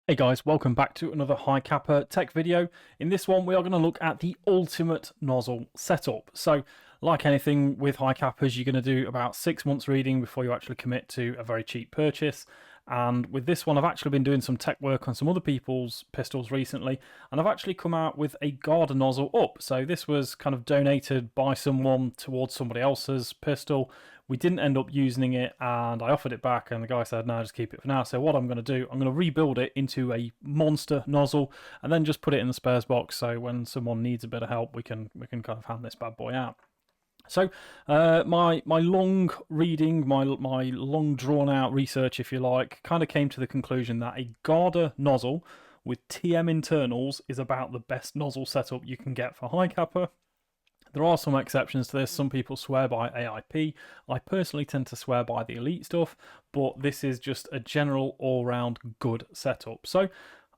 Hey guys, welcome back to another Hi Capa tech video. In this one we are going to look at the ultimate nozzle setup. So like anything with Hi Capas, you're going to do about 6 months reading before you actually commit to a very cheap purchase. And with this one I've actually been doing some tech work on some other people's pistols recently, and I've actually come out with a Garda nozzle up. So this was kind of donated by someone towards somebody else's pistol. We didn't end up using it and I offered it back and the guy said, no, just keep it for now. So what I'm going to do, I'm going to rebuild it into a monster nozzle and then just put it in the spares box, so when someone needs a bit of help we can kind of hand this bad boy out. So my long reading, my long drawn out research, if you like, kind of came to the conclusion that a Garda nozzle with TM internals is about the best nozzle setup you can get for Hi Capa. There are some exceptions to this. Some people swear by AIP. I personally tend to swear by the Elite stuff, but this is just a general all-round good setup. So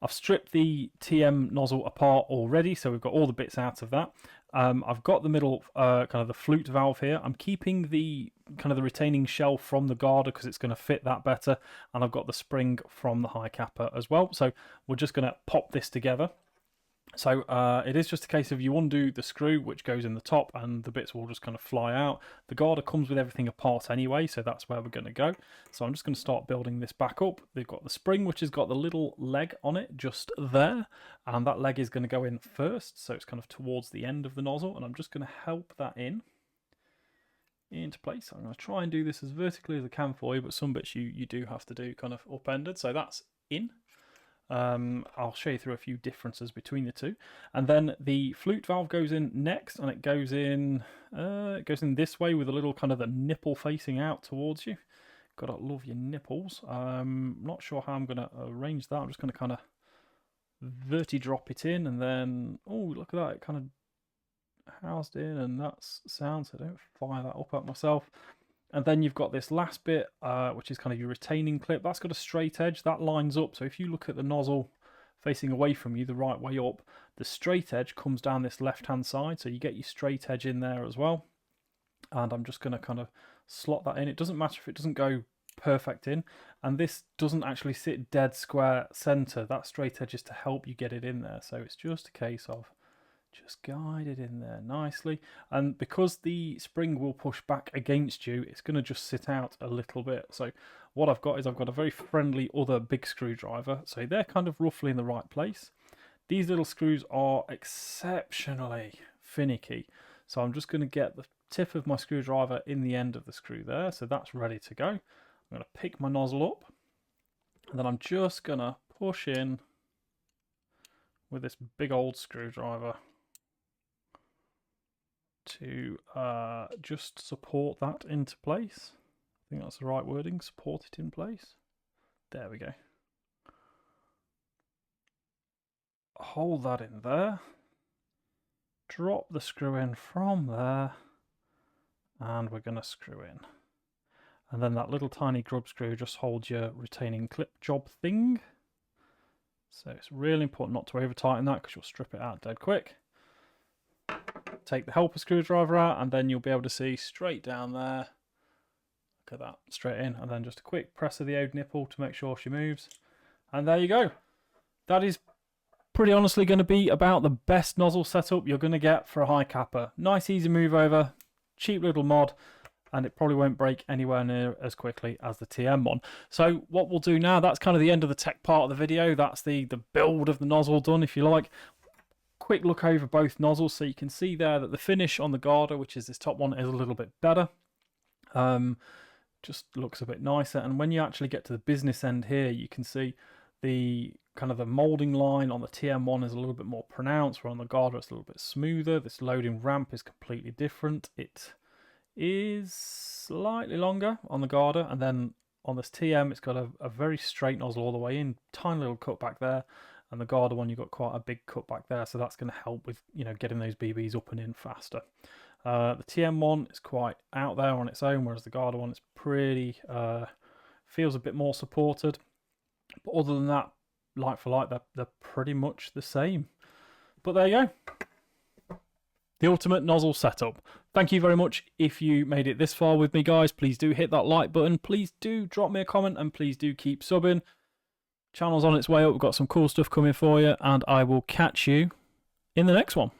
I've stripped the TM nozzle apart already, so we've got all the bits out of that. I've got the middle kind of the flute valve here. I'm keeping the kind of the retaining shell from the Garda because it's going to fit that better, and I've got the spring from the Hi Capa as well. So we're just going to pop this together. So it is just a case of you undo the screw which goes in the top and the bits will just kind of fly out. The Garda comes with everything apart anyway, so that's where we're going to go. So I'm just going to start building this back up. They've got the spring which has got the little leg on it just there, and that leg is going to go in first, so it's kind of towards the end of the nozzle, and I'm just going to help that into place. I'm going to try and do this as vertically as I can for you, but some bits you do have to do kind of upended. So that's in. I'll show you through a few differences between the two, and then the flute valve goes in next, and it goes in this way with a little kind of the nipple facing out towards you. Gotta love your nipples. Not sure how I'm gonna arrange that. I'm just gonna kind of verti drop it in, and then oh look at that, it kind of housed in, and that's sound. So don't fire that up at myself. And then you've got this last bit, which is kind of your retaining clip. That's got a straight edge, that lines up. So if you look at the nozzle facing away from you, the right way up, the straight edge comes down this left-hand side. So you get your straight edge in there as well. And I'm just going to kind of slot that in. It doesn't matter if it doesn't go perfect in. And this doesn't actually sit dead square center. That straight edge is to help you get it in there. So it's just a case of just guide it in there nicely, and because the spring will push back against you, it's going to just sit out a little bit. So what I've got is I've got a very friendly other big screwdriver, so they're kind of roughly in the right place. These little screws are exceptionally finicky, so I'm just going to get the tip of my screwdriver in the end of the screw there, so that's ready to go. I'm going to pick my nozzle up, and then I'm just going to push in with this big old screwdriver to just support that into place. I think that's the right wording, support it in place. There we go. Hold that in there. Drop the screw in from there, and we're going to screw in. And then that little tiny grub screw just holds your retaining clip job thing. So it's really important not to over tighten that because you'll strip it out dead quick. Take the helper screwdriver out, and then you'll be able to see straight down there. Look at that, straight in, and then just a quick press of the old nipple to make sure she moves. And there you go. That is pretty honestly going to be about the best nozzle setup you're going to get for a Hi Capa. Nice easy move over, cheap little mod, and it probably won't break anywhere near as quickly as the TM one. So what we'll do now, that's kind of the end of the tech part of the video. That's the build of the nozzle done, if you like. Quick look over both nozzles, so you can see there that the finish on the Garda, which is this top one, is a little bit better. Just looks a bit nicer, and when you actually get to the business end here, you can see the kind of the molding line on the TM1 is a little bit more pronounced, where on the Garda it's a little bit smoother. This loading ramp is completely different. It is slightly longer on the Garda, and then on this TM it's got a very straight nozzle all the way in, tiny little cut back there. And the Garda one, you've got quite a big cut back there, so that's going to help with getting those BBs up and in faster. The TM one is quite out there on its own, whereas the Garda one is pretty feels a bit more supported. But other than that, like for like, they're pretty much the same. But there you go, the ultimate nozzle setup. Thank you very much if you made it this far with me, guys. Please do hit that like button. Please do drop me a comment, and please do keep subbing. Channel's on its way up. We've got some cool stuff coming for you, and I will catch you in the next one.